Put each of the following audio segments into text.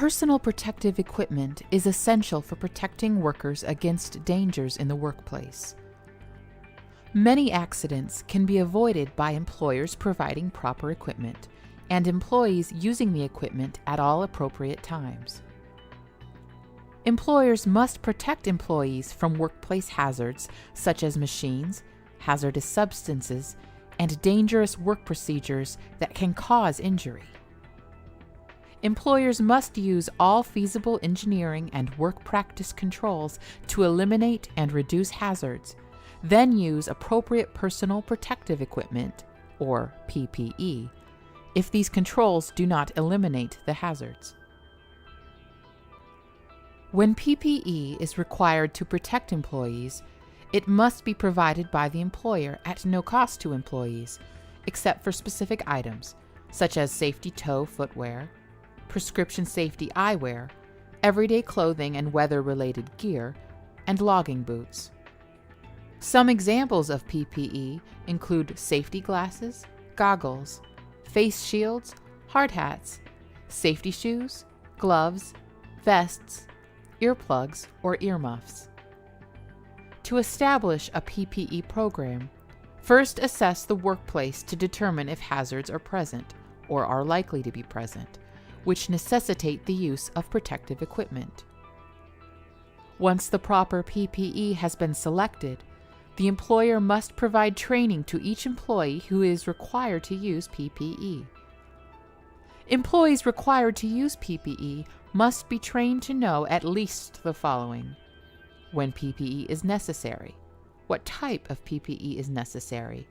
Personal protective equipment is essential for protecting workers against dangers in the workplace. Many accidents can be avoided by employers providing proper equipment and employees using the equipment at all appropriate times. Employers must protect employees from workplace hazards such as machines, hazardous substances, and dangerous work procedures that can cause injury. Employers must use all feasible engineering and work practice controls to eliminate and reduce hazards, then use appropriate personal protective equipment, or PPE, if these controls do not eliminate the hazards. When PPE is required to protect employees, it must be provided by the employer at no cost to employees, except for specific items, such as safety toe footwear, prescription safety eyewear, everyday clothing and weather-related gear, and logging boots. Some examples of PPE include safety glasses, goggles, face shields, hard hats, safety shoes, gloves, vests, earplugs, or earmuffs. To establish a PPE program, first assess the workplace to determine if hazards are present or are likely to be present, which necessitate the use of protective equipment. Once the proper PPE has been selected, the employer must provide training to each employee who is required to use PPE. Employees required to use PPE must be trained to know at least the following: when PPE is necessary, what type of PPE is necessary,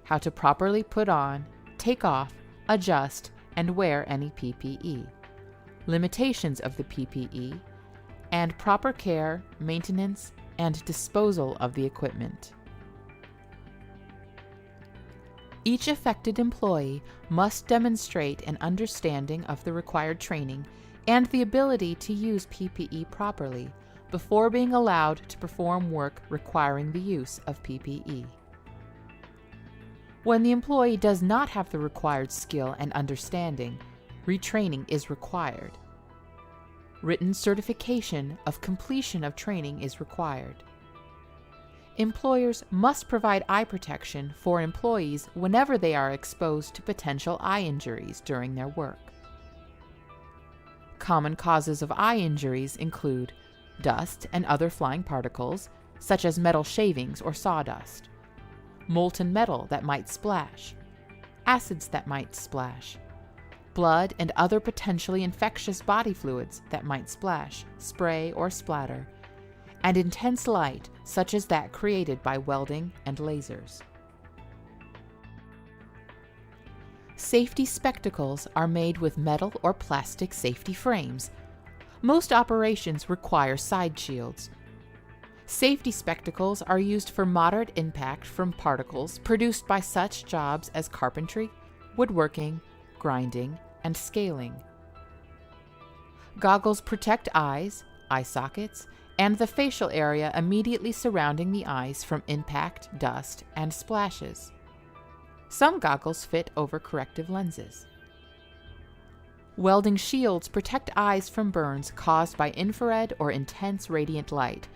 how to properly put on, take off, adjust, and wear any PPE, limitations of the PPE, and proper care, maintenance, and disposal of the equipment. Each affected employee must demonstrate an understanding of the required training and the ability to use PPE properly before being allowed to perform work requiring the use of PPE. When the employee does not have the required skill and understanding, retraining is required. Written certification of completion of training is required. Employers must provide eye protection for employees whenever they are exposed to potential eye injuries during their work. Common causes of eye injuries include dust and other flying particles, such as metal shavings or sawdust, molten metal that might splash, acids that might splash, blood and other potentially infectious body fluids that might splash, spray, or splatter, and intense light such as that created by welding and lasers. Safety spectacles are made with metal or plastic safety frames. Most operations require side shields. Safety spectacles are used for moderate impact from particles produced by such jobs as carpentry, woodworking, grinding, and scaling. Goggles protect eyes, eye sockets, and the facial area immediately surrounding the eyes from impact, dust, and splashes. Some goggles fit over corrective lenses. Welding shields protect eyes from burns caused by infrared or intense radiant light,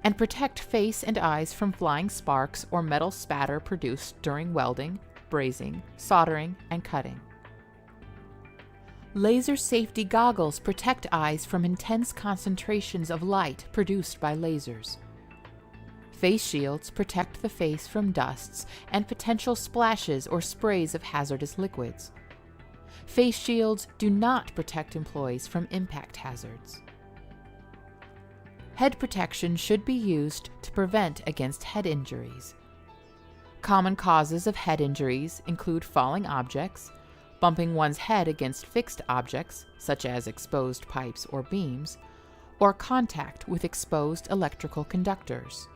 and protect face and eyes from flying sparks or metal spatter produced during welding, brazing, soldering, and cutting. Laser safety goggles protect eyes from intense concentrations of light produced by lasers. Face shields protect the face from dusts and potential splashes or sprays of hazardous liquids. Face shields do not protect employees from impact hazards. Head protection should be used to prevent against head injuries. Common causes of head injuries include falling objects, bumping one's head against fixed objects, such as exposed pipes or beams, or contact with exposed electrical conductors.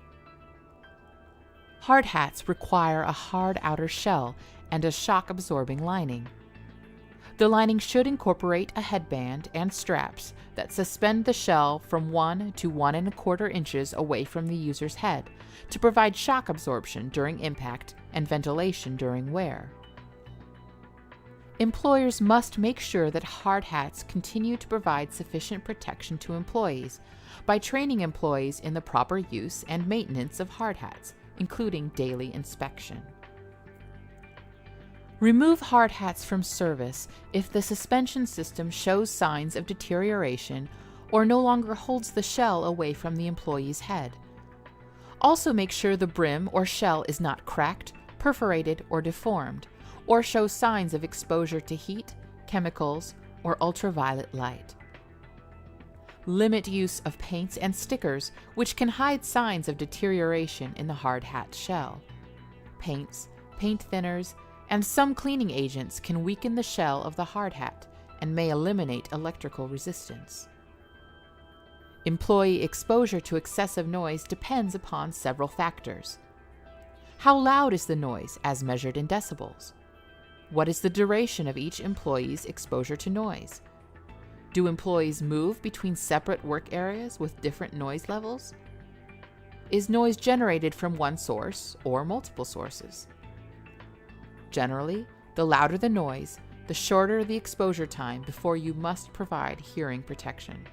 Hard hats require a hard outer shell and a shock-absorbing lining. The lining should incorporate a headband and straps that suspend the shell from 1 to 1 1/4 inches away from the user's head to provide shock absorption during impact and ventilation during wear. Employers must make sure that hard hats continue to provide sufficient protection to employees by training employees in the proper use and maintenance of hard hats, including daily inspection. Remove hard hats from service if the suspension system shows signs of deterioration or no longer holds the shell away from the employee's head. Also make sure the brim or shell is not cracked, perforated, or deformed, or shows signs of exposure to heat, chemicals, or ultraviolet light. Limit use of paints and stickers, which can hide signs of deterioration in the hard hat shell. Paints, paint thinners, and some cleaning agents can weaken the shell of the hard hat and may eliminate electrical resistance. Employee exposure to excessive noise depends upon several factors. How loud is the noise as measured in decibels? What is the duration of each employee's exposure to noise? Do employees move between separate work areas with different noise levels? Is noise generated from one source or multiple sources? Generally, the louder the noise, the shorter the exposure time before you must provide hearing protection.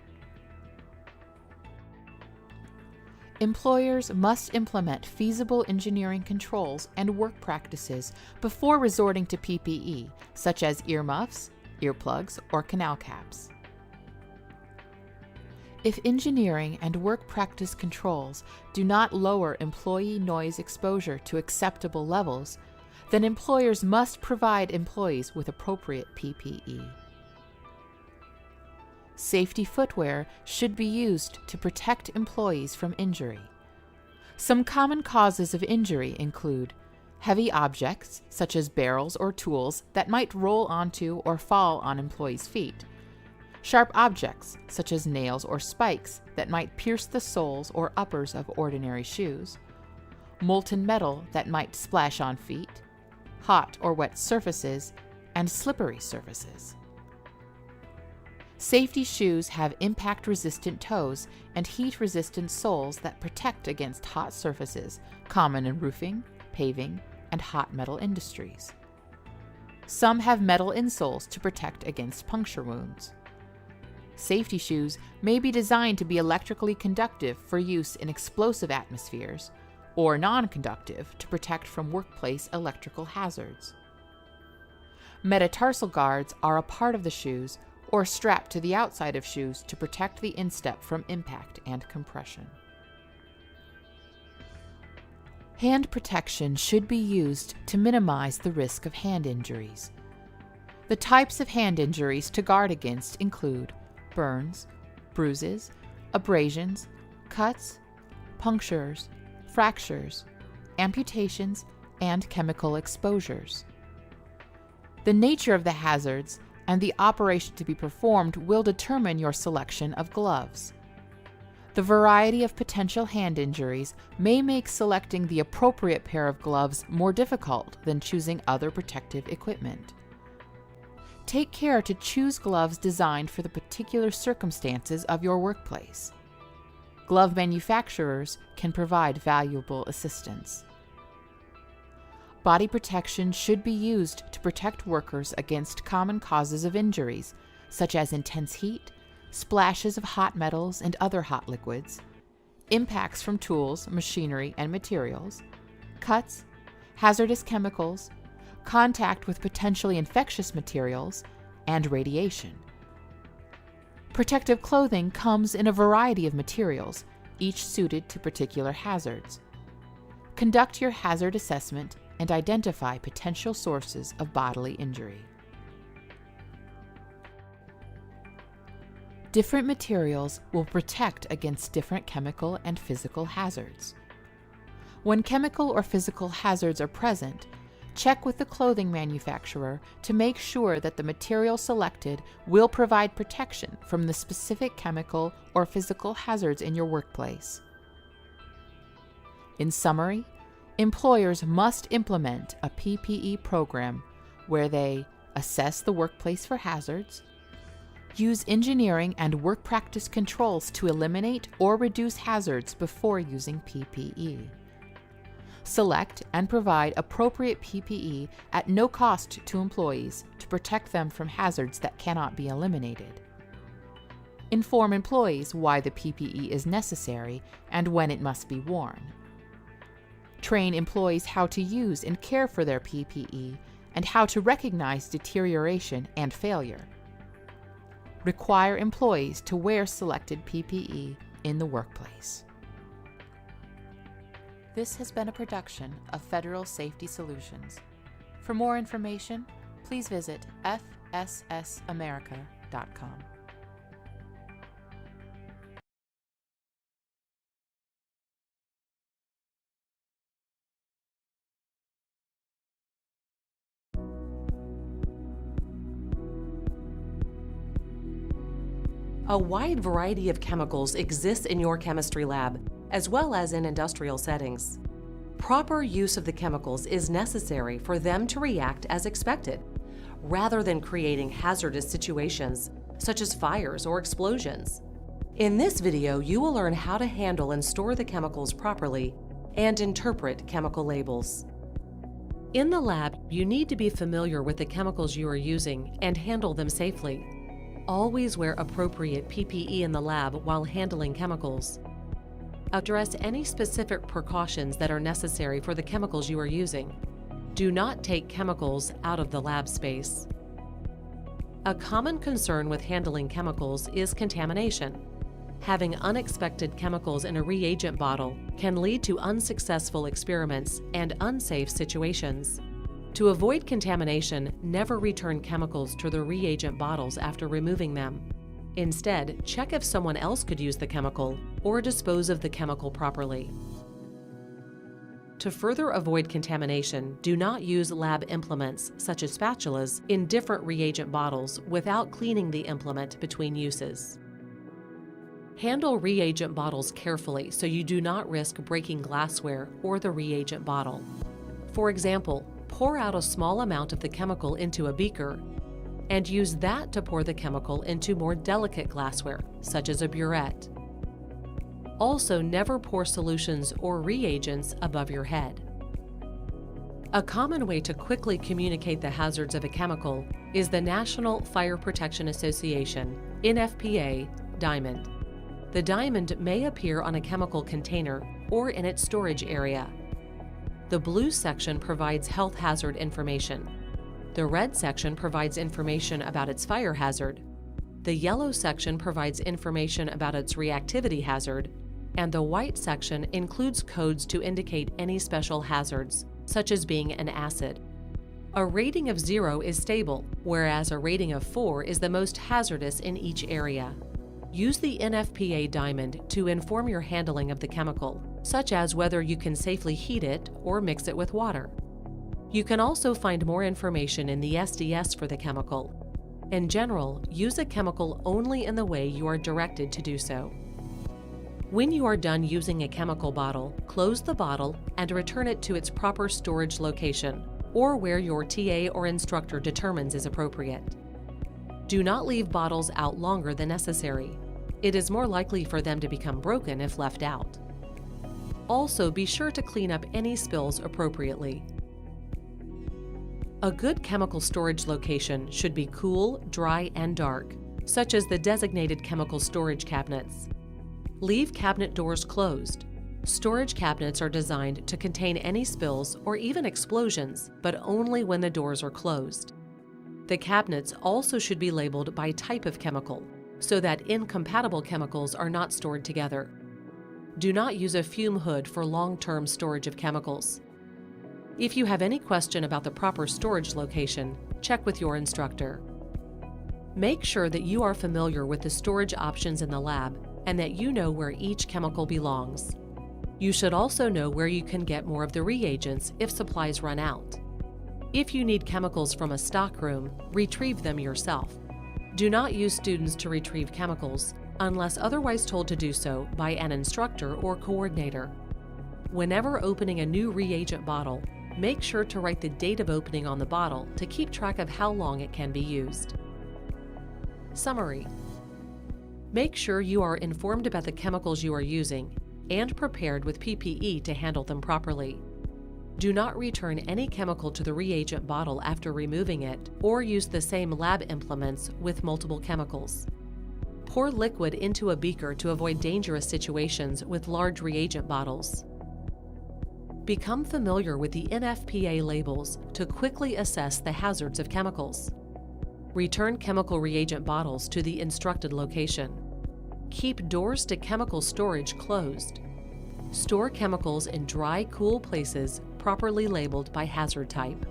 Employers must implement feasible engineering controls and work practices before resorting to PPE, such as earmuffs, earplugs, or canal caps. If engineering and work practice controls do not lower employee noise exposure to acceptable levels, then employers must provide employees with appropriate PPE. Safety footwear should be used to protect employees from injury. Some common causes of injury include heavy objects, such as barrels or tools that might roll onto or fall on employees' feet, sharp objects, such as nails or spikes that might pierce the soles or uppers of ordinary shoes, molten metal that might splash on feet, hot or wet surfaces, and slippery surfaces. Safety shoes have impact-resistant toes and heat-resistant soles that protect against hot surfaces, common in roofing, paving, and hot metal industries. Some have metal insoles to protect against puncture wounds. Safety shoes may be designed to be electrically conductive for use in explosive atmospheres, or non-conductive to protect from workplace electrical hazards. Metatarsal guards are a part of the shoes or strapped to the outside of shoes to protect the instep from impact and compression. Hand protection should be used to minimize the risk of hand injuries. The types of hand injuries to guard against include burns, bruises, abrasions, cuts, punctures, fractures, amputations, and chemical exposures. The nature of the hazards and the operation to be performed will determine your selection of gloves. The variety of potential hand injuries may make selecting the appropriate pair of gloves more difficult than choosing other protective equipment. Take care to choose gloves designed for the particular circumstances of your workplace. Glove manufacturers can provide valuable assistance. Body protection should be used to protect workers against common causes of injuries, such as intense heat, splashes of hot metals and other hot liquids, impacts from tools, machinery, and materials, cuts, hazardous chemicals, contact with potentially infectious materials, and radiation. Protective clothing comes in a variety of materials, each suited to particular hazards. Conduct your hazard assessment and identify potential sources of bodily injury. Different materials will protect against different chemical and physical hazards. When chemical or physical hazards are present, check with the clothing manufacturer to make sure that the material selected will provide protection from the specific chemical or physical hazards in your workplace. In summary, employers must implement a PPE program where they assess the workplace for hazards, use engineering and work practice controls to eliminate or reduce hazards before using PPE, Select and provide appropriate PPE at no cost to employees to protect them from hazards that cannot be eliminated. Inform employees why the PPE is necessary and when it must be worn. Train employees how to use and care for their PPE and how to recognize deterioration and failure. Require employees to wear selected PPE in the workplace. This has been a production of Federal Safety Solutions. For more information, please visit fssamerica.com. A wide variety of chemicals exists in your chemistry lab, as well as in industrial settings. Proper use of the chemicals is necessary for them to react as expected, rather than creating hazardous situations, such as fires or explosions. In this video, you will learn how to handle and store the chemicals properly and interpret chemical labels. In the lab, you need to be familiar with the chemicals you are using and handle them safely. Always wear appropriate PPE in the lab while handling chemicals. Address any specific precautions that are necessary for the chemicals you are using. Do not take chemicals out of the lab space. A common concern with handling chemicals is contamination. Having unexpected chemicals in a reagent bottle can lead to unsuccessful experiments and unsafe situations. To avoid contamination, never return chemicals to the reagent bottles after removing them. Instead, check if someone else could use the chemical or dispose of the chemical properly. To further avoid contamination, do not use lab implements, such as spatulas, in different reagent bottles without cleaning the implement between uses. Handle reagent bottles carefully so you do not risk breaking glassware or the reagent bottle. For example, pour out a small amount of the chemical into a beaker and use that to pour the chemical into more delicate glassware, such as a burette. Also, never pour solutions or reagents above your head. A common way to quickly communicate the hazards of a chemical is the National Fire Protection Association, NFPA, diamond. The diamond may appear on a chemical container or in its storage area. The blue section provides health hazard information. The red section provides information about its fire hazard. The yellow section provides information about its reactivity hazard. And the white section includes codes to indicate any special hazards, such as being an acid. A rating of 0 is stable, whereas a rating of 4 is the most hazardous in each area. Use the NFPA diamond to inform your handling of the chemical, such as whether you can safely heat it or mix it with water. You can also find more information in the SDS for the chemical. In general, use a chemical only in the way you are directed to do so. When you are done using a chemical bottle, close the bottle and return it to its proper storage location, or where your TA or instructor determines is appropriate. Do not leave bottles out longer than necessary. It is more likely for them to become broken if left out. Also, be sure to clean up any spills appropriately. A good chemical storage location should be cool, dry, and dark, such as the designated chemical storage cabinets. Leave cabinet doors closed. Storage cabinets are designed to contain any spills or even explosions, but only when the doors are closed. The cabinets also should be labeled by type of chemical, so that incompatible chemicals are not stored together. Do not use a fume hood for long-term storage of chemicals. If you have any question about the proper storage location, check with your instructor. Make sure that you are familiar with the storage options in the lab and that you know where each chemical belongs. You should also know where you can get more of the reagents if supplies run out. If you need chemicals from a stockroom, retrieve them yourself. Do not use students to retrieve chemicals unless otherwise told to do so by an instructor or coordinator. Whenever opening a new reagent bottle, make sure to write the date of opening on the bottle to keep track of how long it can be used. Summary. Make sure you are informed about the chemicals you are using and prepared with PPE to handle them properly. Do not return any chemical to the reagent bottle after removing it, or use the same lab implements with multiple chemicals. Pour liquid into a beaker to avoid dangerous situations with large reagent bottles. Become familiar with the NFPA labels to quickly assess the hazards of chemicals. Return chemical reagent bottles to the instructed location. Keep doors to chemical storage closed. Store chemicals in dry, cool places properly labeled by hazard type.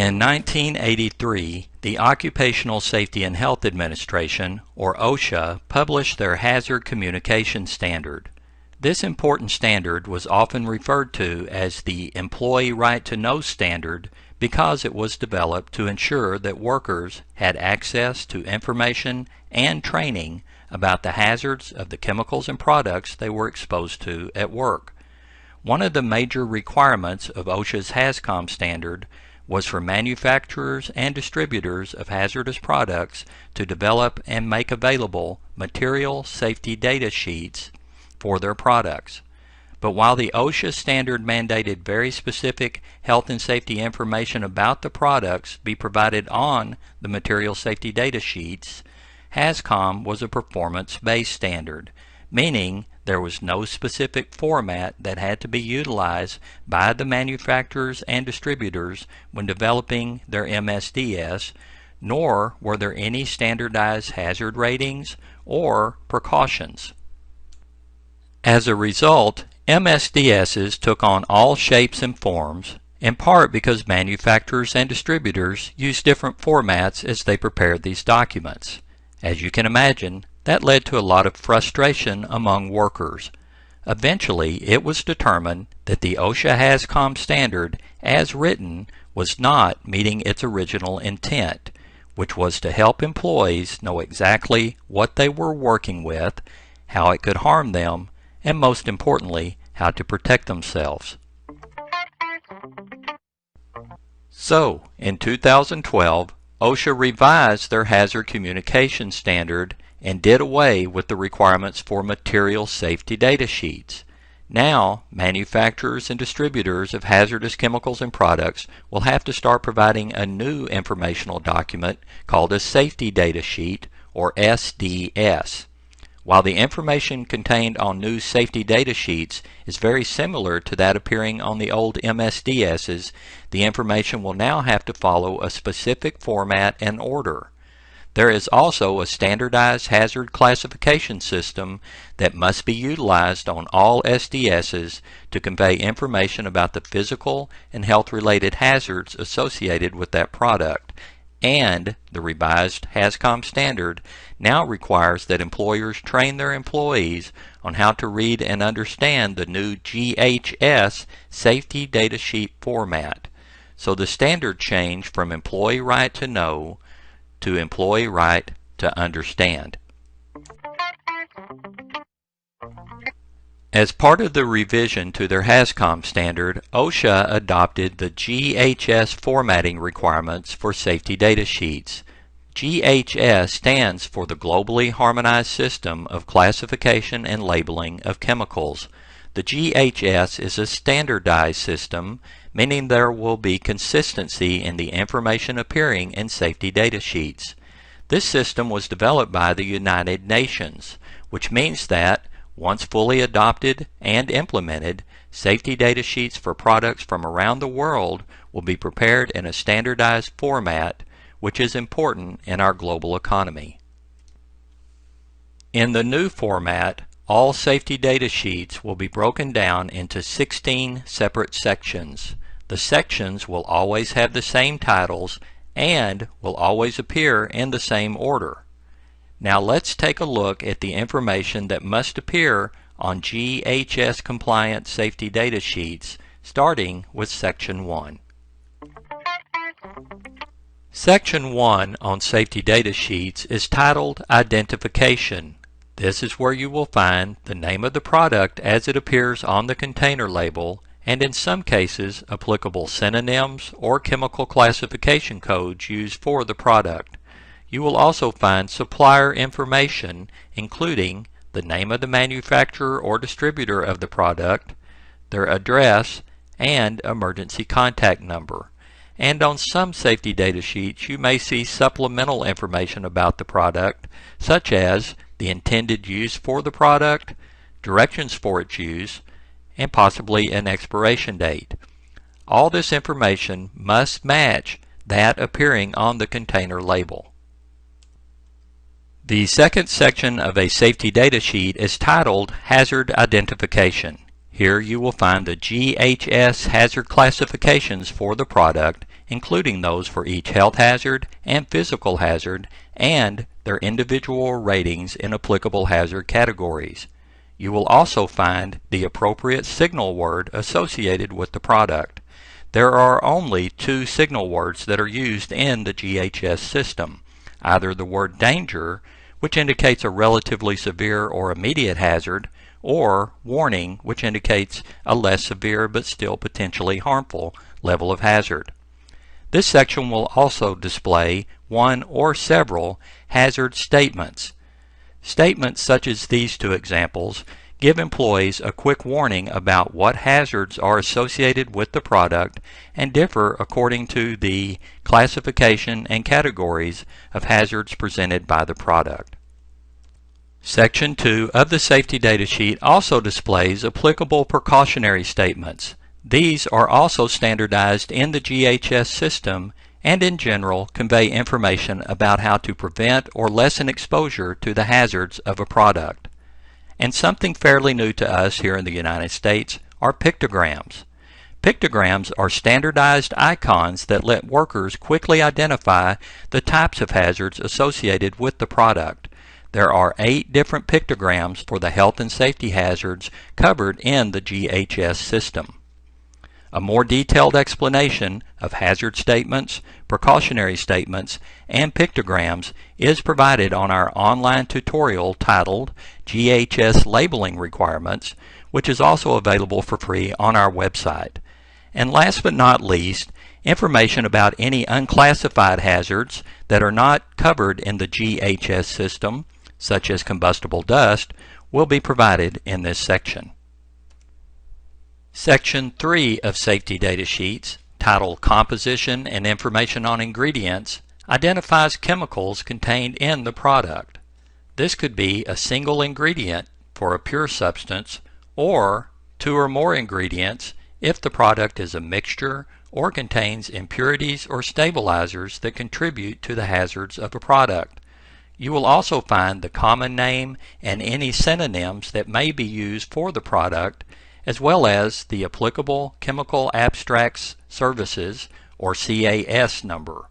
In 1983, the Occupational Safety and Health Administration, or OSHA, published their Hazard Communication Standard. This important standard was often referred to as the Employee Right to Know Standard because it was developed to ensure that workers had access to information and training about the hazards of the chemicals and products they were exposed to at work. One of the major requirements of OSHA's HAZCOM standard was for manufacturers and distributors of hazardous products to develop and make available material safety data sheets for their products. But while the OSHA standard mandated very specific health and safety information about the products be provided on the material safety data sheets, HAZCOM was a performance-based standard, meaning there was no specific format that had to be utilized by the manufacturers and distributors when developing their MSDS, nor were there any standardized hazard ratings or precautions. As a result, MSDSs took on all shapes and forms, in part because manufacturers and distributors used different formats as they prepared these documents. As you can imagine, that led to a lot of frustration among workers. Eventually, it was determined that the OSHA HAZCOM standard, as written, was not meeting its original intent, which was to help employees know exactly what they were working with, how it could harm them, and most importantly, how to protect themselves. So, in 2012, OSHA revised their hazard communication standard and did away with the requirements for material safety data sheets. Now, manufacturers and distributors of hazardous chemicals and products will have to start providing a new informational document called a Safety Data Sheet, or SDS. While the information contained on new safety data sheets is very similar to that appearing on the old MSDSs, the information will now have to follow a specific format and order. There is also a standardized hazard classification system that must be utilized on all SDSs to convey information about the physical and health-related hazards associated with that product, and the revised HAZCOM standard now requires that employers train their employees on how to read and understand the new GHS Safety Data Sheet format. So the standard changed from employee right to know to employee right to understand. As part of the revision to their HAZCOM standard, OSHA adopted the GHS formatting requirements for safety data sheets. GHS stands for the Globally Harmonized System of Classification and Labeling of Chemicals. The GHS is a standardized system, meaning there will be consistency in the information appearing in safety data sheets. This system was developed by the United Nations, which means that once fully adopted and implemented, safety data sheets for products from around the world will be prepared in a standardized format, which is important in our global economy. In the new format, all safety data sheets will be broken down into 16 separate sections. The sections will always have the same titles and will always appear in the same order. Now let's take a look at the information that must appear on GHS compliant safety data sheets, starting with Section 1. Section 1 on safety data sheets is titled Identification. This is where you will find the name of the product as it appears on the container label, and in some cases applicable synonyms or chemical classification codes used for the product. You will also find supplier information, including the name of the manufacturer or distributor of the product, their address, and emergency contact number. And on some safety data sheets you may see supplemental information about the product, such as the intended use for the product, directions for its use, and possibly an expiration date. All this information must match that appearing on the container label. The second section of a safety data sheet is titled Hazard Identification. Here you will find the GHS hazard classifications for the product, including those for each health hazard and physical hazard, and their individual ratings in applicable hazard categories. You will also find the appropriate signal word associated with the product. There are only 2 signal words that are used in the GHS system, either the word danger, which indicates a relatively severe or immediate hazard, or warning, which indicates a less severe but still potentially harmful level of hazard. This section will also display one or several hazard statements. Statements such as these 2 examples give employees a quick warning about what hazards are associated with the product and differ according to the classification and categories of hazards presented by the product. Section 2 of the safety data sheet also displays applicable precautionary statements. These are also standardized in the GHS system and in general convey information about how to prevent or lessen exposure to the hazards of a product. And something fairly new to us here in the United States are pictograms. Pictograms are standardized icons that let workers quickly identify the types of hazards associated with the product. There are 8 different pictograms for the health and safety hazards covered in the GHS system. A more detailed explanation of hazard statements, precautionary statements, and pictograms is provided on our online tutorial titled GHS Labeling Requirements, which is also available for free on our website. And last but not least, information about any unclassified hazards that are not covered in the GHS system, such as combustible dust, will be provided in this section. Section 3 of Safety Data Sheets, titled Composition and Information on Ingredients, identifies chemicals contained in the product. This could be a single ingredient for a pure substance, or 2 or more ingredients if the product is a mixture or contains impurities or stabilizers that contribute to the hazards of a product. You will also find the common name and any synonyms that may be used for the product, as well as the applicable Chemical Abstracts Services or CAS number.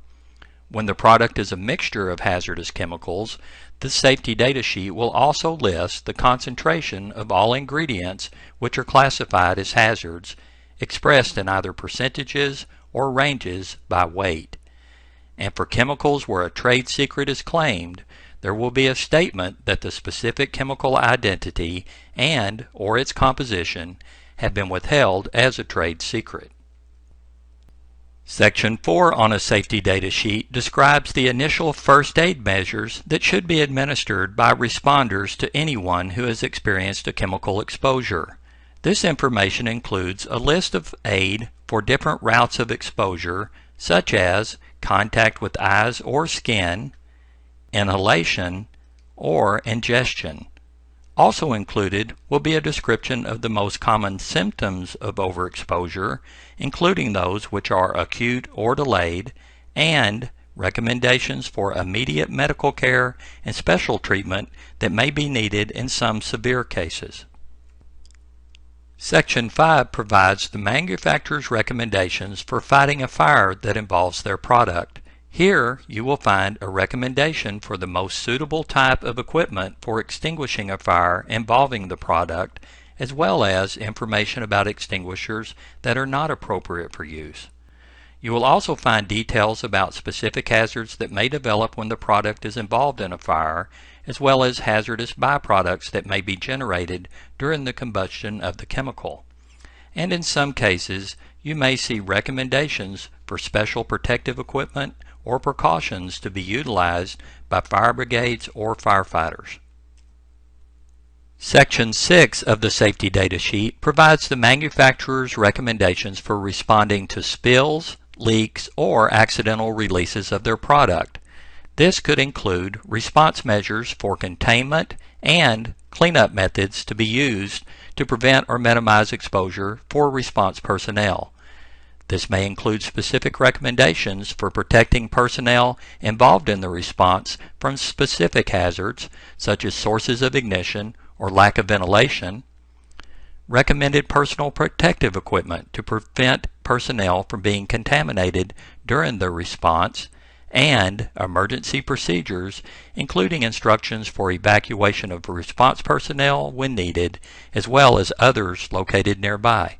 When the product is a mixture of hazardous chemicals, the safety data sheet will also list the concentration of all ingredients which are classified as hazards, expressed in either percentages or ranges by weight. And for chemicals where a trade secret is claimed, there will be a statement that the specific chemical identity and or its composition have been withheld as a trade secret. Section 4 on a safety data sheet describes the initial first aid measures that should be administered by responders to anyone who has experienced a chemical exposure. This information includes a list of aid for different routes of exposure, such as contact with eyes or skin, inhalation, or ingestion. Also included will be a description of the most common symptoms of overexposure, including those which are acute or delayed, and recommendations for immediate medical care and special treatment that may be needed in some severe cases. Section 5 provides the manufacturer's recommendations for fighting a fire that involves their product. Here you will find a recommendation for the most suitable type of equipment for extinguishing a fire involving the product, as well as information about extinguishers that are not appropriate for use. You will also find details about specific hazards that may develop when the product is involved in a fire, as well as hazardous byproducts that may be generated during the combustion of the chemical. And in some cases, you may see recommendations for special protective equipment or precautions to be utilized by fire brigades or firefighters. Section 6 of the safety data sheet provides the manufacturer's recommendations for responding to spills, leaks, or accidental releases of their product. This could include response measures for containment and cleanup methods to be used to prevent or minimize exposure for response personnel. This may include specific recommendations for protecting personnel involved in the response from specific hazards, such as sources of ignition or lack of ventilation, recommended personal protective equipment to prevent personnel from being contaminated during the response, and emergency procedures, including instructions for evacuation of response personnel when needed, as well as others located nearby.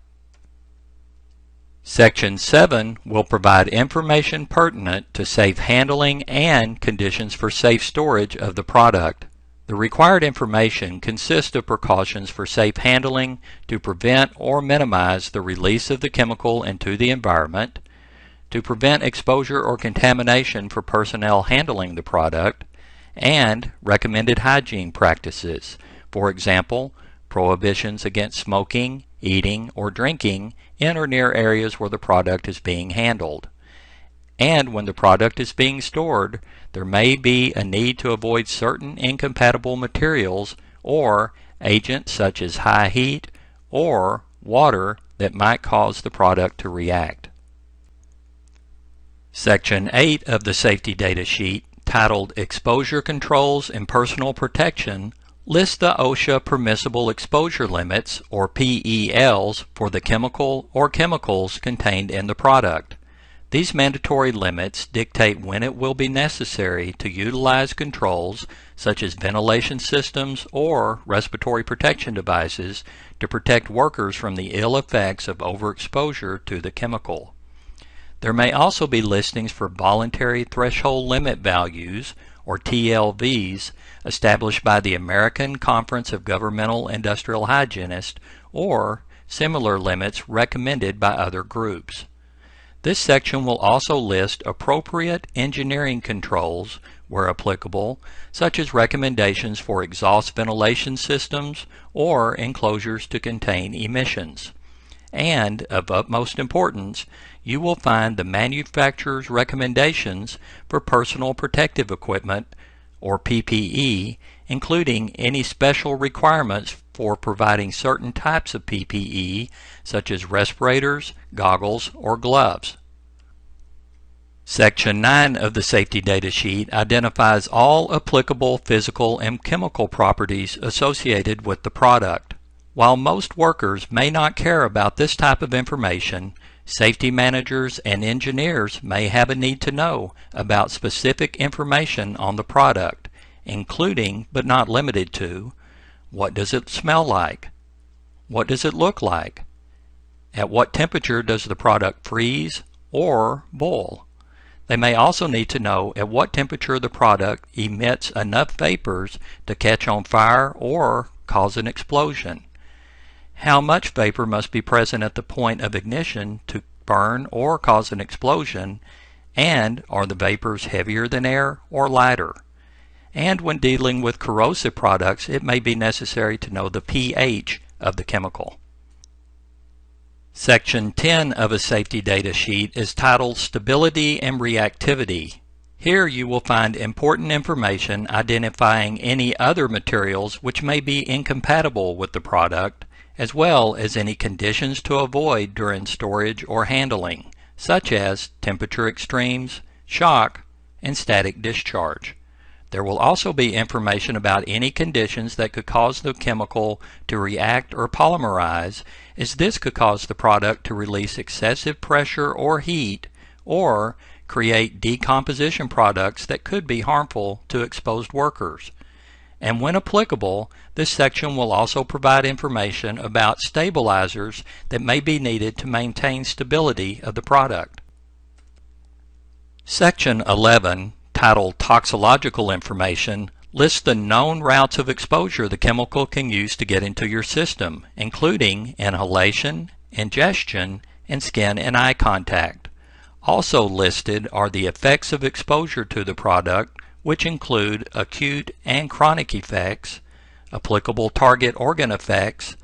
Section 7 will provide information pertinent to safe handling and conditions for safe storage of the product. The required information consists of precautions for safe handling to prevent or minimize the release of the chemical into the environment, to prevent exposure or contamination for personnel handling the product, and recommended hygiene practices. For example, prohibitions against smoking, eating, or drinking in or near areas where the product is being handled. And when the product is being stored, there may be a need to avoid certain incompatible materials or agents such as high heat or water that might cause the product to react. Section 8 of the safety data sheet, titled Exposure Controls and Personal Protection, lists the OSHA permissible exposure limits, or PELs, for the chemical or chemicals contained in the product. These mandatory limits dictate when it will be necessary to utilize controls such as ventilation systems or respiratory protection devices to protect workers from the ill effects of overexposure to the chemical. There may also be listings for voluntary threshold limit values, or TLVs, established by the American Conference of Governmental Industrial Hygienists, or similar limits recommended by other groups. This section will also list appropriate engineering controls, where applicable, such as recommendations for exhaust ventilation systems or enclosures to contain emissions. And, of utmost importance, you will find the manufacturer's recommendations for personal protective equipment, or PPE, including any special requirements for providing certain types of PPE, such as respirators, goggles, or gloves. Section 9 of the safety data sheet identifies all applicable physical and chemical properties associated with the product. While most workers may not care about this type of information, Safety managers and engineers may have a need to know about specific information on the product, including but not limited to: what does it smell like? What does it look like? At what temperature does the product freeze or boil? They may also need to know at what temperature the product emits enough vapors to catch on fire or cause an explosion. How much vapor must be present at the point of ignition to burn or cause an explosion, and are the vapors heavier than air or lighter? And when dealing with corrosive products, it may be necessary to know the pH of the chemical. Section 10 of a safety data sheet is titled Stability and Reactivity. Here you will find important information identifying any other materials which may be incompatible with the product, as well as any conditions to avoid during storage or handling, such as temperature extremes, shock, and static discharge. There will also be information about any conditions that could cause the chemical to react or polymerize, as this could cause the product to release excessive pressure or heat, or create decomposition products that could be harmful to exposed workers. And when applicable, this section will also provide information about stabilizers that may be needed to maintain stability of the product. Section 11, titled Toxicological Information, lists the known routes of exposure the chemical can use to get into your system, including inhalation, ingestion, and skin and eye contact. Also listed are the effects of exposure to the product, which include acute and chronic effects, applicable target organ effects,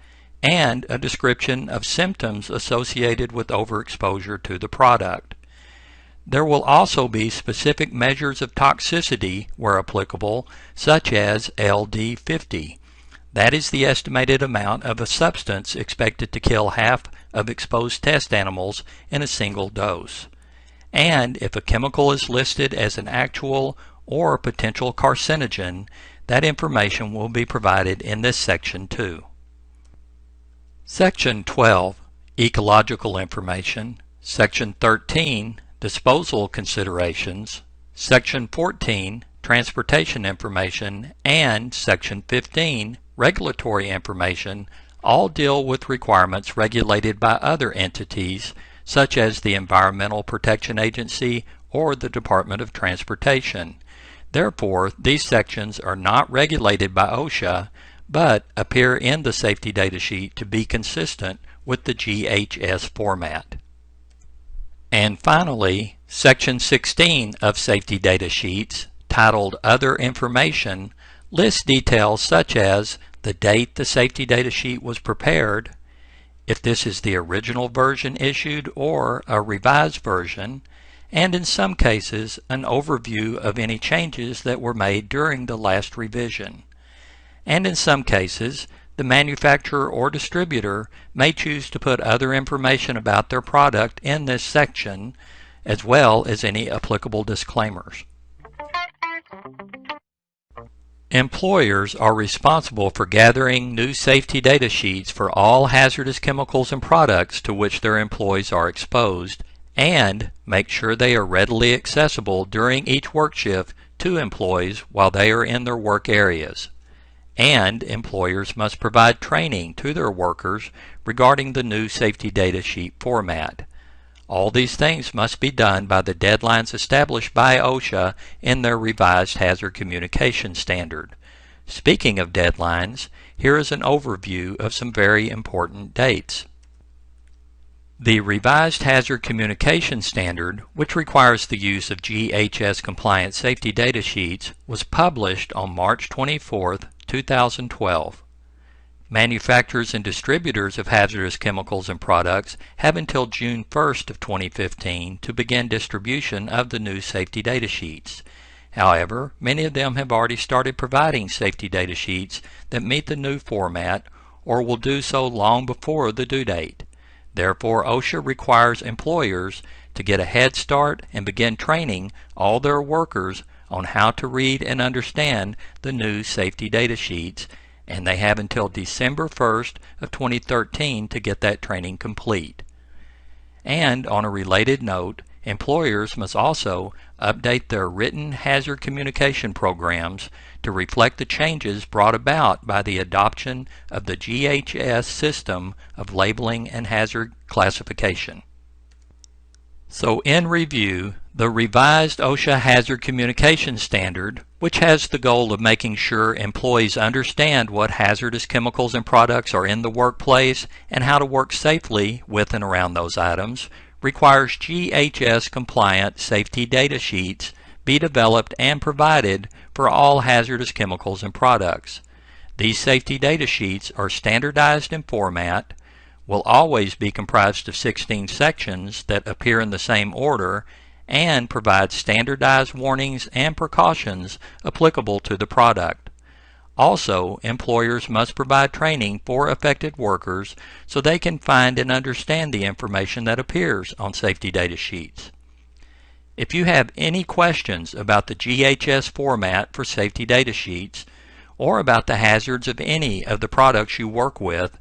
and a description of symptoms associated with overexposure to the product. There will also be specific measures of toxicity where applicable, such as LD50. That is the estimated amount of a substance expected to kill half of exposed test animals in a single dose. And if a chemical is listed as an actual or potential carcinogen, that information will be provided in this section too. Section 12, Ecological Information. Section 13, Disposal Considerations. Section 14, Transportation Information, and Section 15, Regulatory Information, all deal with requirements regulated by other entities such as the Environmental Protection Agency or the Department of Transportation. Therefore, these sections are not regulated by OSHA, but appear in the safety data sheet to be consistent with the GHS format. And finally, Section 16 of Safety Data Sheets, titled Other Information, lists details such as the date the safety data sheet was prepared, if this is the original version issued or a revised version, and in some cases an overview of any changes that were made during the last revision. And in some cases, the manufacturer or distributor may choose to put other information about their product in this section, as well as any applicable disclaimers. Employers are responsible for gathering new safety data sheets for all hazardous chemicals and products to which their employees are exposed, and make sure they are readily accessible during each work shift to employees while they are in their work areas. And employers must provide training to their workers regarding the new safety data sheet format. All these things must be done by the deadlines established by OSHA in their revised Hazard Communication Standard. Speaking of deadlines, here is an overview of some very important dates. The revised Hazard Communication Standard, which requires the use of GHS-compliant safety data sheets, was published on March 24, 2012. Manufacturers and distributors of hazardous chemicals and products have until June 1st of 2015 to begin distribution of the new safety data sheets. However, many of them have already started providing safety data sheets that meet the new format or will do so long before the due date. Therefore, OSHA requires employers to get a head start and begin training all their workers on how to read and understand the new safety data sheets, and they have until December 1st of 2013 to get that training complete. And on a related note, employers must also update their written hazard communication programs to reflect the changes brought about by the adoption of the GHS system of labeling and hazard classification. So in review, the revised OSHA Hazard Communication Standard, which has the goal of making sure employees understand what hazardous chemicals and products are in the workplace and how to work safely with and around those items, requires GHS-compliant safety data sheets be developed and provided for all hazardous chemicals and products. These safety data sheets are standardized in format, will always be comprised of 16 sections that appear in the same order, and provide standardized warnings and precautions applicable to the product. Also, employers must provide training for affected workers so they can find and understand the information that appears on safety data sheets. If you have any questions about the GHS format for safety data sheets or about the hazards of any of the products you work with,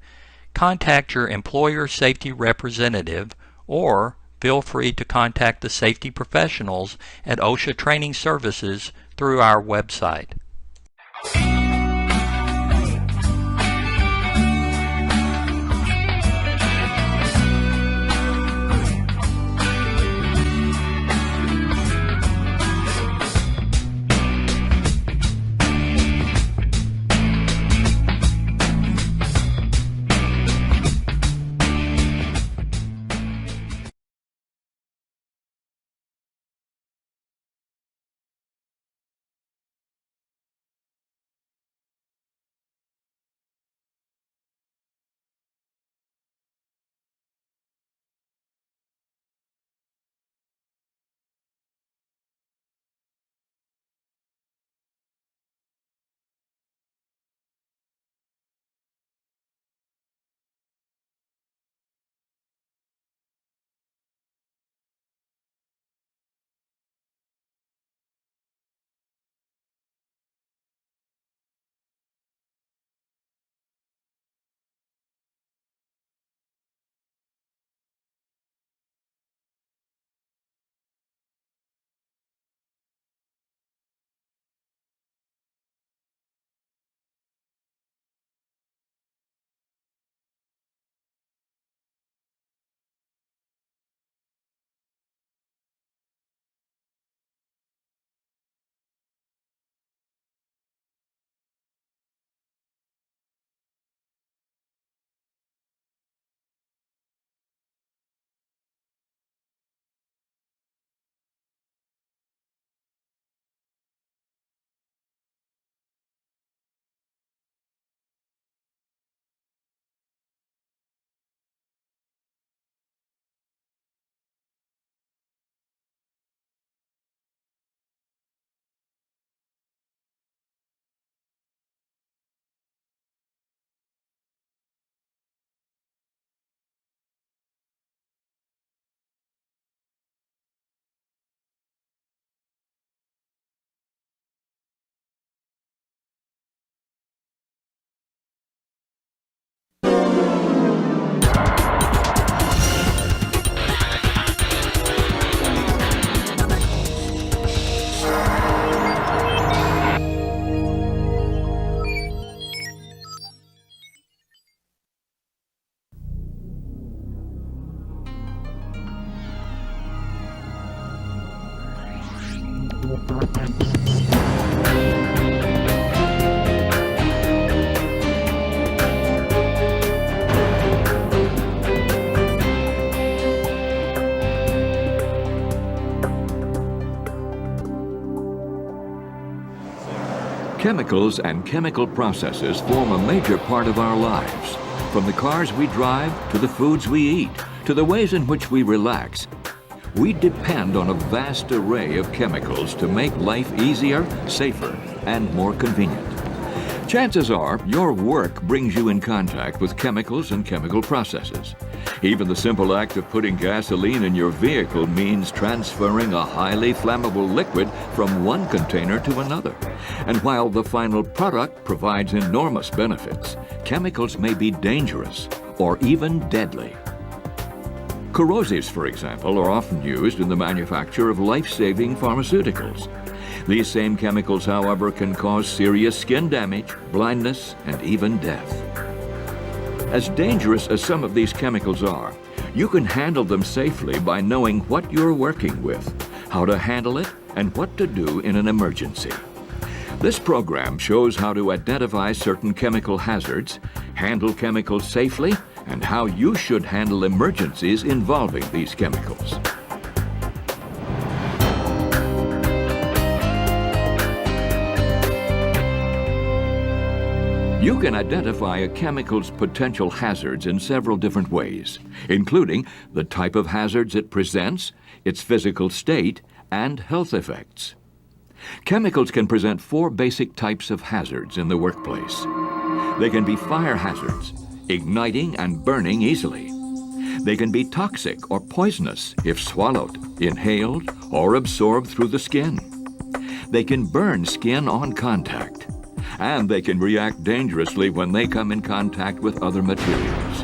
contact your employer safety representative or feel free to contact the safety professionals at OSHA Training Services through our website. Chemicals and chemical processes form a major part of our lives. From the cars we drive, to the foods we eat, to the ways in which we relax, we depend on a vast array of chemicals to make life easier, safer, and more convenient. Chances are your work brings you in contact with chemicals and chemical processes. Even the simple act of putting gasoline in your vehicle means transferring a highly flammable liquid from one container to another. And while the final product provides enormous benefits, chemicals may be dangerous or even deadly. Corrosives, for example, are often used in the manufacture of life-saving pharmaceuticals. These same chemicals, however, can cause serious skin damage, blindness, and even death. As dangerous as some of these chemicals are, you can handle them safely by knowing what you're working with, how to handle it, and what to do in an emergency. This program shows how to identify certain chemical hazards, handle chemicals safely, and how you should handle emergencies involving these chemicals. You can identify a chemical's potential hazards in several different ways, including the type of hazards it presents, its physical state, and health effects. Chemicals can present 4 basic types of hazards in the workplace. They can be fire hazards, igniting and burning easily. They can be toxic or poisonous if swallowed, inhaled, or absorbed through the skin. They can burn skin on contact. And they can react dangerously when they come in contact with other materials.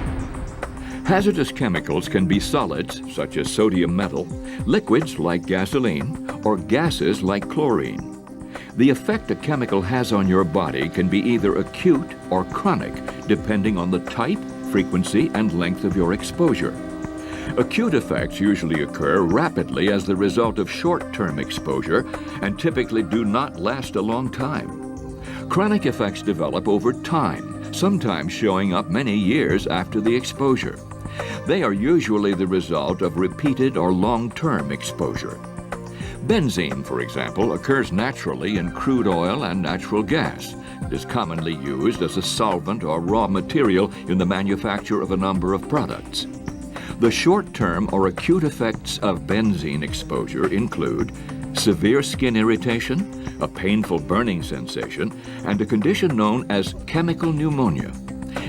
Hazardous chemicals can be solids, such as sodium metal, liquids like gasoline, or gases like chlorine. The effect a chemical has on your body can be either acute or chronic, depending on the type, frequency, and length of your exposure. Acute effects usually occur rapidly as the result of short-term exposure and typically do not last a long time. Chronic effects develop over time, sometimes showing up many years after the exposure. They are usually the result of repeated or long-term exposure. Benzene, for example, occurs naturally in crude oil and natural gas. It is commonly used as a solvent or raw material in the manufacture of a number of products. The short-term or acute effects of benzene exposure include severe skin irritation, a painful burning sensation, and a condition known as chemical pneumonia.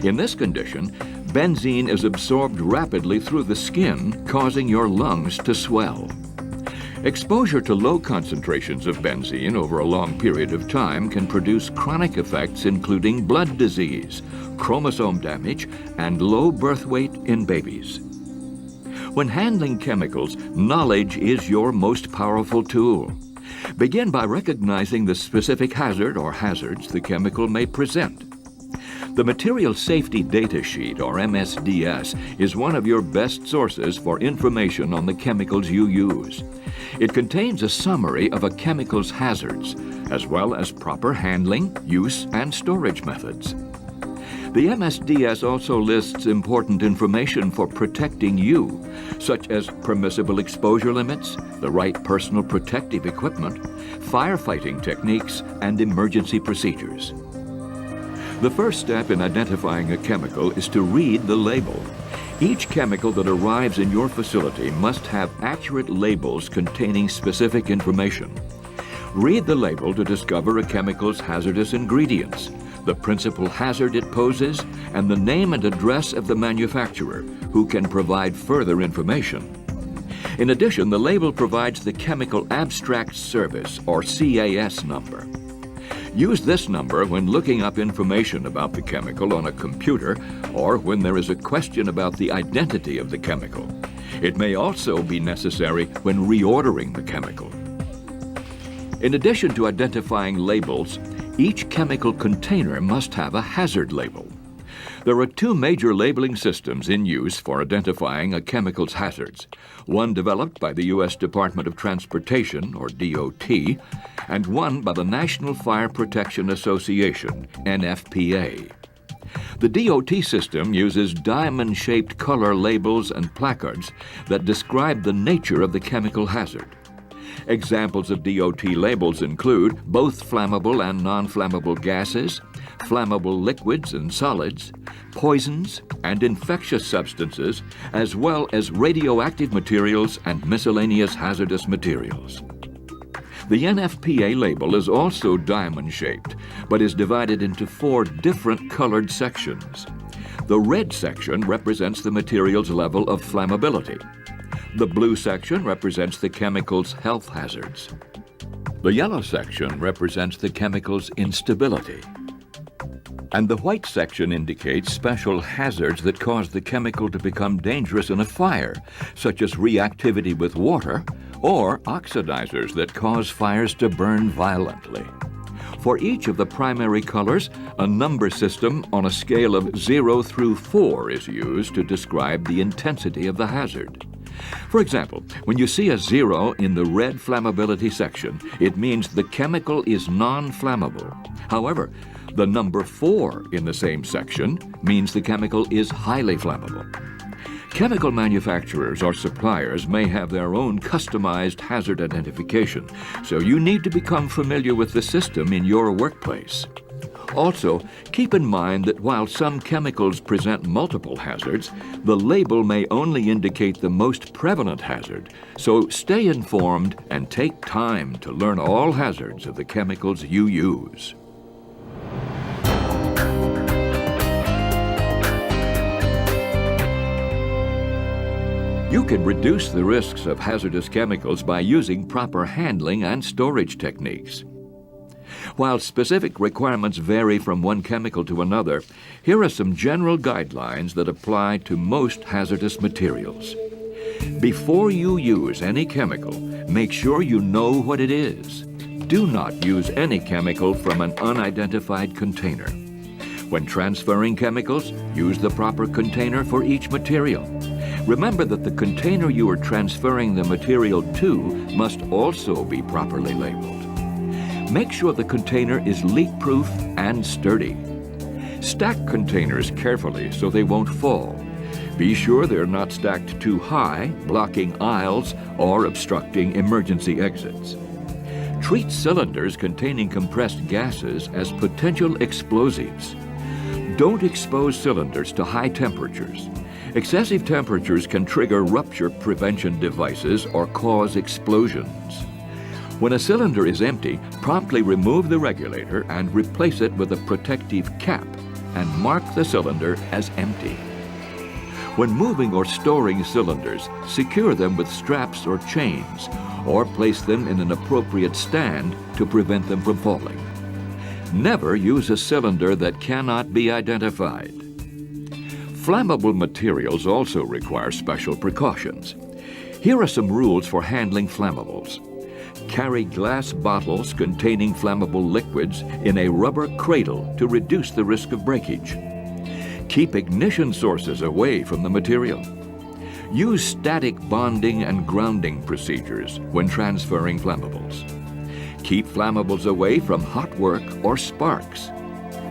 In this condition, benzene is absorbed rapidly through the skin, causing your lungs to swell. Exposure to low concentrations of benzene over a long period of time can produce chronic effects including blood disease, chromosome damage, and low birth weight in babies. When handling chemicals, knowledge is your most powerful tool. Begin by recognizing the specific hazard or hazards the chemical may present. The Material Safety Data Sheet, or MSDS, is one of your best sources for information on the chemicals you use. It contains a summary of a chemical's hazards, as well as proper handling, use, and storage methods. The MSDS also lists important information for protecting you, such as permissible exposure limits, the right personal protective equipment, firefighting techniques, and emergency procedures. The first step in identifying a chemical is to read the label. Each chemical that arrives in your facility must have accurate labels containing specific information. Read the label to discover a chemical's hazardous ingredients, the principal hazard it poses, and the name and address of the manufacturer, who can provide further information. In addition, the label provides the Chemical Abstract Service, or CAS number. Use this number when looking up information about the chemical on a computer or when there is a question about the identity of the chemical. It may also be necessary when reordering the chemical. In addition to identifying labels, each chemical container must have a hazard label. There are 2 major labeling systems in use for identifying a chemical's hazards, one developed by the U.S. Department of Transportation, or DOT, and one by the National Fire Protection Association, NFPA. The DOT system uses diamond-shaped color labels and placards that describe the nature of the chemical hazard. Examples of DOT labels include both flammable and non-flammable gases, flammable liquids and solids, poisons, and infectious substances, as well as radioactive materials and miscellaneous hazardous materials. The NFPA label is also diamond-shaped, but is divided into 4 different colored sections. The red section represents the material's level of flammability. The blue section represents the chemical's health hazards. The yellow section represents the chemical's instability. And the white section indicates special hazards that cause the chemical to become dangerous in a fire, such as reactivity with water or oxidizers that cause fires to burn violently. For each of the primary colors, a number system on a scale of 0 through 4 is used to describe the intensity of the hazard. For example, when you see a 0 in the red flammability section, it means the chemical is non-flammable. However, the number 4 in the same section means the chemical is highly flammable. Chemical manufacturers or suppliers may have their own customized hazard identification, so you need to become familiar with the system in your workplace. Also, keep in mind that while some chemicals present multiple hazards, the label may only indicate the most prevalent hazard, so stay informed and take time to learn all hazards of the chemicals you use. You can reduce the risks of hazardous chemicals by using proper handling and storage techniques. While specific requirements vary from one chemical to another, here are some general guidelines that apply to most hazardous materials. Before you use any chemical, make sure you know what it is. Do not use any chemical from an unidentified container. When transferring chemicals, use the proper container for each material. Remember that the container you are transferring the material to must also be properly labeled. Make sure the container is leak-proof and sturdy. Stack containers carefully so they won't fall. Be sure they're not stacked too high, blocking aisles or obstructing emergency exits. Treat cylinders containing compressed gases as potential explosives. Don't expose cylinders to high temperatures. Excessive temperatures can trigger rupture prevention devices or cause explosions. When a cylinder is empty, promptly remove the regulator and replace it with a protective cap and mark the cylinder as empty. When moving or storing cylinders, secure them with straps or chains, or place them in an appropriate stand to prevent them from falling. Never use a cylinder that cannot be identified. Flammable materials also require special precautions. Here are some rules for handling flammables. Carry glass bottles containing flammable liquids in a rubber cradle to reduce the risk of breakage. Keep ignition sources away from the material. Use static bonding and grounding procedures when transferring flammables. Keep flammables away from hot work or sparks.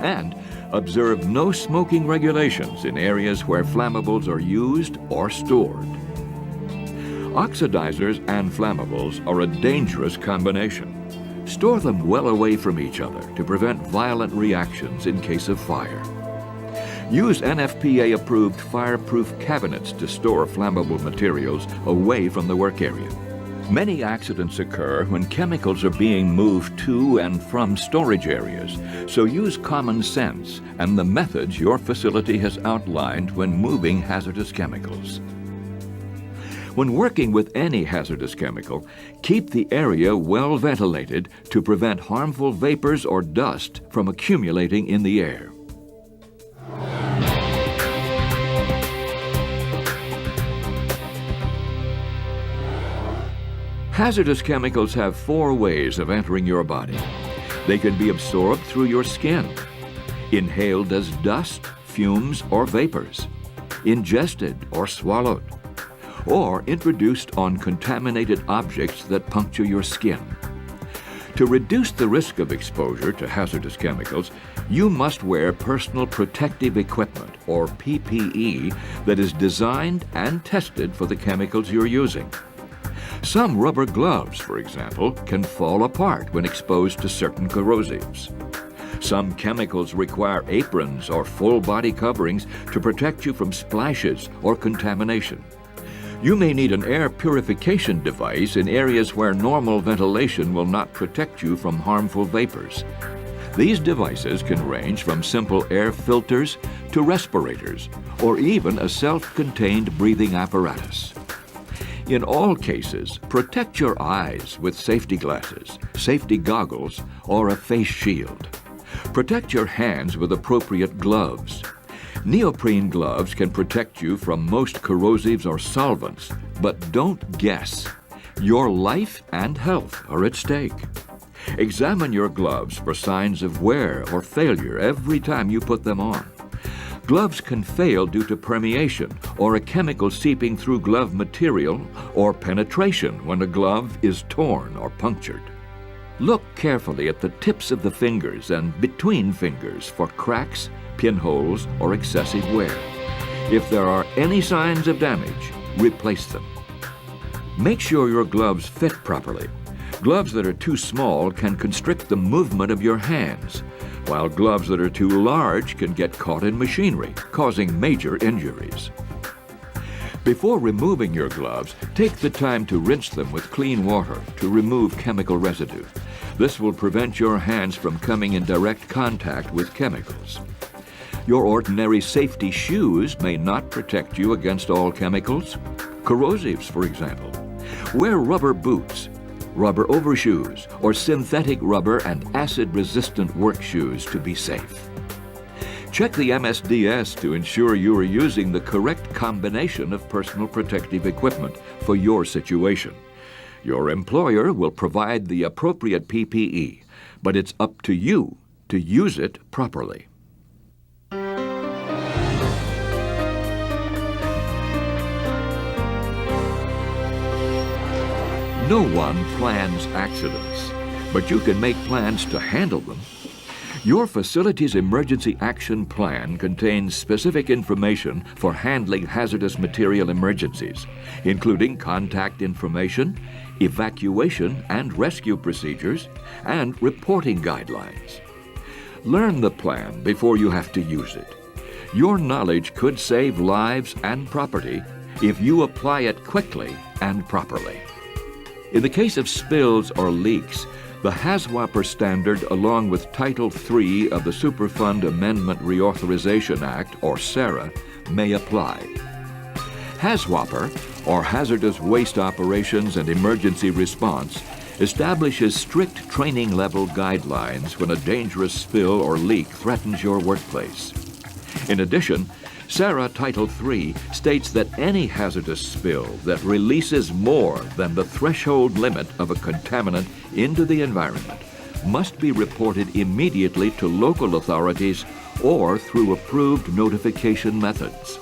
And observe no smoking regulations in areas where flammables are used or stored. Oxidizers and flammables are a dangerous combination. Store them well away from each other to prevent violent reactions in case of fire. Use NFPA-approved fireproof cabinets to store flammable materials away from the work area. Many accidents occur when chemicals are being moved to and from storage areas, so use common sense and the methods your facility has outlined when moving hazardous chemicals. When working with any hazardous chemical, keep the area well ventilated to prevent harmful vapors or dust from accumulating in the air. Hazardous chemicals have 4 ways of entering your body. They can be absorbed through your skin, inhaled as dust, fumes, or vapors, ingested or swallowed, or introduced on contaminated objects that puncture your skin. To reduce the risk of exposure to hazardous chemicals, you must wear personal protective equipment, or PPE, that is designed and tested for the chemicals you're using. Some rubber gloves, for example, can fall apart when exposed to certain corrosives. Some chemicals require aprons or full body coverings to protect you from splashes or contamination. You may need an air purification device in areas where normal ventilation will not protect you from harmful vapors. These devices can range from simple air filters to respirators, or even a self-contained breathing apparatus. In all cases, protect your eyes with safety glasses, safety goggles, or a face shield. Protect your hands with appropriate gloves. Neoprene gloves can protect you from most corrosives or solvents, but don't guess. Your life and health are at stake. Examine your gloves for signs of wear or failure every time you put them on. Gloves can fail due to permeation or a chemical seeping through glove material or penetration when a glove is torn or punctured. Look carefully at the tips of the fingers and between fingers for cracks, pinholes, or excessive wear. If there are any signs of damage, replace them. Make sure your gloves fit properly. Gloves that are too small can constrict the movement of your hands, while gloves that are too large can get caught in machinery, causing major injuries. Before removing your gloves, take the time to rinse them with clean water to remove chemical residue. This will prevent your hands from coming in direct contact with chemicals. Your ordinary safety shoes may not protect you against all chemicals, corrosives, for example. Wear rubber boots, rubber overshoes, or synthetic rubber and acid-resistant work shoes to be safe. Check the MSDS to ensure you are using the correct combination of personal protective equipment for your situation. Your employer will provide the appropriate PPE, but it's up to you to use it properly. No one plans accidents, but you can make plans to handle them. Your facility's emergency action plan contains specific information for handling hazardous material emergencies, including contact information, evacuation and rescue procedures, and reporting guidelines. Learn the plan before you have to use it. Your knowledge could save lives and property if you apply it quickly and properly. In the case of spills or leaks, the HAZWOPER standard, along with Title III of the Superfund Amendment Reauthorization Act, or SARA, may apply. HAZWOPER, or Hazardous Waste Operations and Emergency Response, establishes strict training level guidelines when a dangerous spill or leak threatens your workplace. In addition, SARA Title III states that any hazardous spill that releases more than the threshold limit of a contaminant into the environment must be reported immediately to local authorities or through approved notification methods.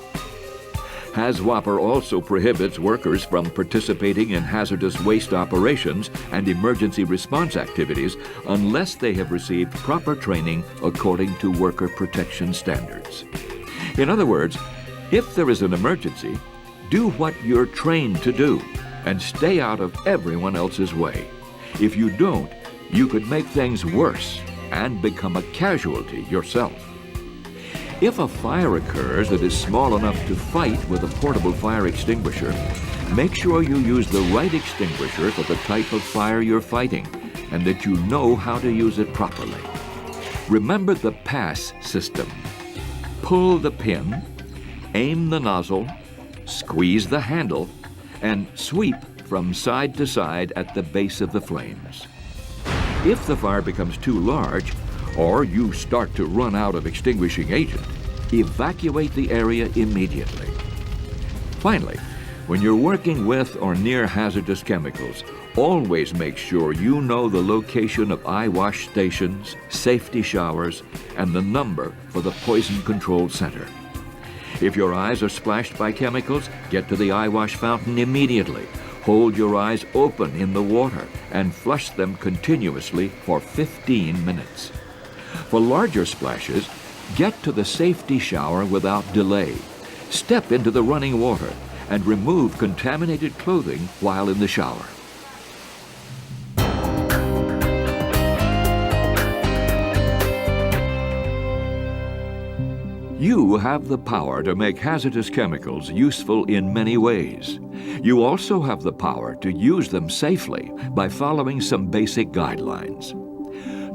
HAZWOPER also prohibits workers from participating in hazardous waste operations and emergency response activities unless they have received proper training according to worker protection standards. In other words, if there is an emergency, do what you're trained to do and stay out of everyone else's way. If you don't, you could make things worse and become a casualty yourself. If a fire occurs that is small enough to fight with a portable fire extinguisher, make sure you use the right extinguisher for the type of fire you're fighting and that you know how to use it properly. Remember the PASS system. Pull the pin, aim the nozzle, squeeze the handle, and sweep from side to side at the base of the flames. If the fire becomes too large, or you start to run out of extinguishing agent, evacuate the area immediately. Finally, when you're working with or near hazardous chemicals, always make sure you know the location of eye wash stations, safety showers, and the number for the Poison Control Center. If your eyes are splashed by chemicals, get to the eye wash fountain immediately. Hold your eyes open in the water and flush them continuously for 15 minutes. For larger splashes, get to the safety shower without delay. Step into the running water and remove contaminated clothing while in the shower. You have the power to make hazardous chemicals useful in many ways. You also have the power to use them safely by following some basic guidelines.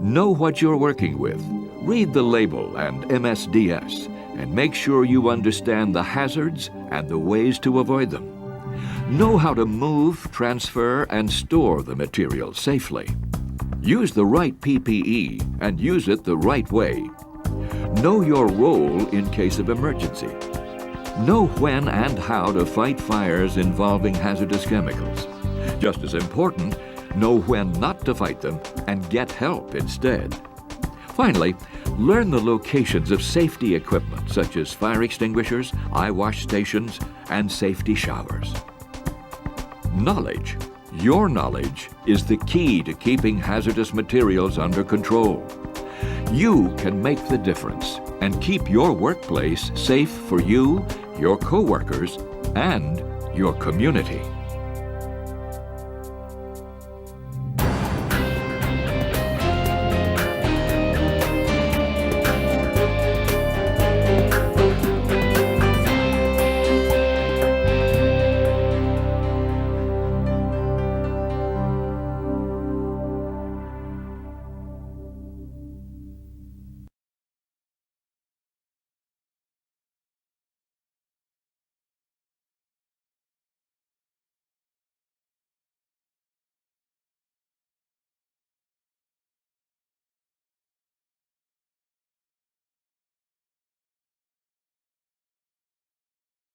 Know what you're working with, read the label and MSDS, and make sure you understand the hazards and the ways to avoid them. Know how to move, transfer, and store the material safely. Use the right PPE and use it the right way. Know your role in case of emergency. Know when and how to fight fires involving hazardous chemicals. Just as important, know when not to fight them and get help instead. Finally, learn the locations of safety equipment such as fire extinguishers, eye wash stations, and safety showers. Knowledge. Your knowledge is the key to keeping hazardous materials under control. You can make the difference and keep your workplace safe for you, your coworkers, and your community.